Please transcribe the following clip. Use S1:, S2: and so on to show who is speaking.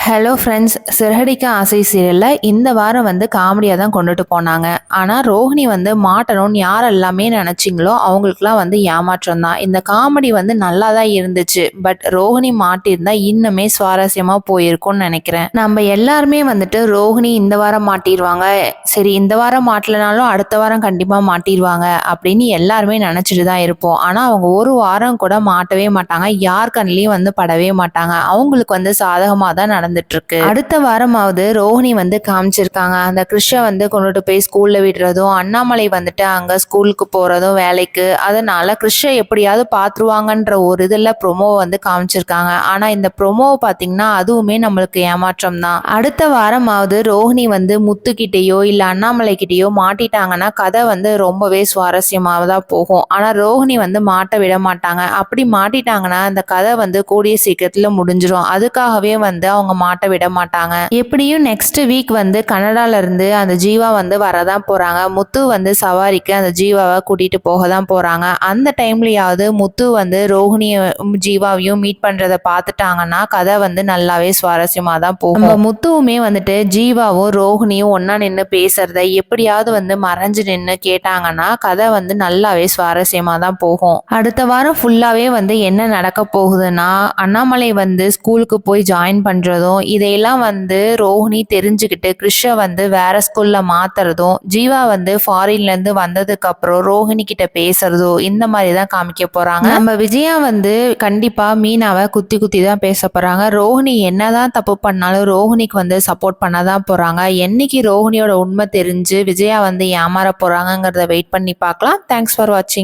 S1: Hello friends, Siragadikka ஆசை சீரியலில் இந்த வாரம் காமெடியாக தான் கொண்டுட்டு போனாங்க. ஆனால் ரோஹிணி மாட்டணும்னு யார் எல்லாமே நினச்சிங்களோ அவங்களுக்குலாம் ஏமாற்றம் தான். இந்த காமெடி நல்லா தான் இருந்துச்சு. பட் ரோஹிணி மாட்டியிருந்தா இன்னுமே சுவாரஸ்யமாக போயிருக்கும்னு நினைக்கிறேன். நம்ம எல்லாருமே ரோஹிணி இந்த வாரம் மாட்டிடுவாங்க, சரி இந்த வாரம் மாட்டலனாலும் அடுத்த வாரம் கண்டிப்பாக மாட்டிடுவாங்க அப்படின்னு எல்லாருமே நினச்சிட்டு தான் இருப்போம். ஆனால் அவங்க ஒரு வாரம் கூட மாட்டவே மாட்டாங்க, யார் கண்ணிலையும் படவே மாட்டாங்க. அவங்களுக்கு சாதகமாக தான் நடந்துட்டு இருக்கு. அடுத்த வாரமாவது ரோஹிணி காமிச்சிருக்காங்க. அந்த கிருஷ்ண கொண்டுட்டு போய் ஸ்கூல்ல விடுறதும், அண்ணாமலை அங்க ஸ்கூலுக்கு போறதும் வேலைக்கு, அதனால கிருஷ்ண எப்படியாவது பாத்துருவாங்கன்ற ஒரு இதுல ப்ரொமோ காமிச்சிருக்காங்க. ஆனா இந்த ப்ரொமோ பாத்தீங்கன்னா அதுவுமே நம்மளுக்கு ஏமாற்றம் தான். அடுத்த வாரமாவது ரோஹிணி முத்துக்கிட்டேயோ இல்ல அண்ணாமலை கிட்டேயோ மாட்டிட்டாங்கன்னா கதை ரொம்பவே சுவாரஸ்யமாக தான் போகும். ஆனா ரோஹிணி மாட்ட விட மாட்டாங்க. அப்படி மாட்டிட்டாங்கன்னா அந்த கதை கூடிய சீக்கிரத்துல முடிஞ்சிடும். அதுக்காகவே அவங்க மாட்ட விட மாட்டாங்க. எப்படியும் நெக்ஸ்ட் வீக் கனடால இருந்து அந்த ஜீவா வரதான் போறாங்க. முத்து சவாரிக்கு அந்த ஜீவாவை கூட்டிட்டு போக தான் போறாங்க. அந்த டைம்லயாவது முத்து ரோஹிணியும் ஜீவாவையும் மீட் பண்றதை பார்த்துட்டாங்கன்னா கதை நல்லாவே சுவாரஸ்யமா தான் போகும். முத்துவுமே ஜீவாவும் ரோஹிணியும் ஒன்னா நின்று பேசுறத எப்படியாவது மறைஞ்சு நின்று கேட்டாங்கன்னா கதை நல்லாவே சுவாரஸ்யமா தான் போகும். அடுத்த வாரம் ஃபுல்லாவே என்ன நடக்க போகுதுன்னா, அண்ணாமலை ஸ்கூலுக்கு போய் ஜாயின் பண்றதும், இதையெல்லாம் ரோஹிணி தெரிஞ்சுக்கிட்டு கிருஷ்ண வேற ஸ்கூல்ல மாத்துறதும், ஜீவா ஃபாரின்ல இருந்து வந்ததுக்கு அப்புறம் ரோஹிணி கிட்ட பேசுறதும், இந்த மாதிரி தான் காமிக்க போறாங்க. நம்ம விஜயா கண்டிப்பா மீனாவை குத்தி குத்தி தான் பேச போறாங்க. ரோஹிணி என்னதான் தப்பு பண்ணாலும் ரோஹிணிக்கு சப்போர்ட் பண்ணதான் போறாங்க. என்னைக்கு ரோஹிணியோட உண்மை தெரிஞ்சு விஜயா ஏமாற போறாங்கிறத வெயிட் பண்ணி பார்க்கலாம். தேங்க்ஸ் ஃபார் வாட்சிங்.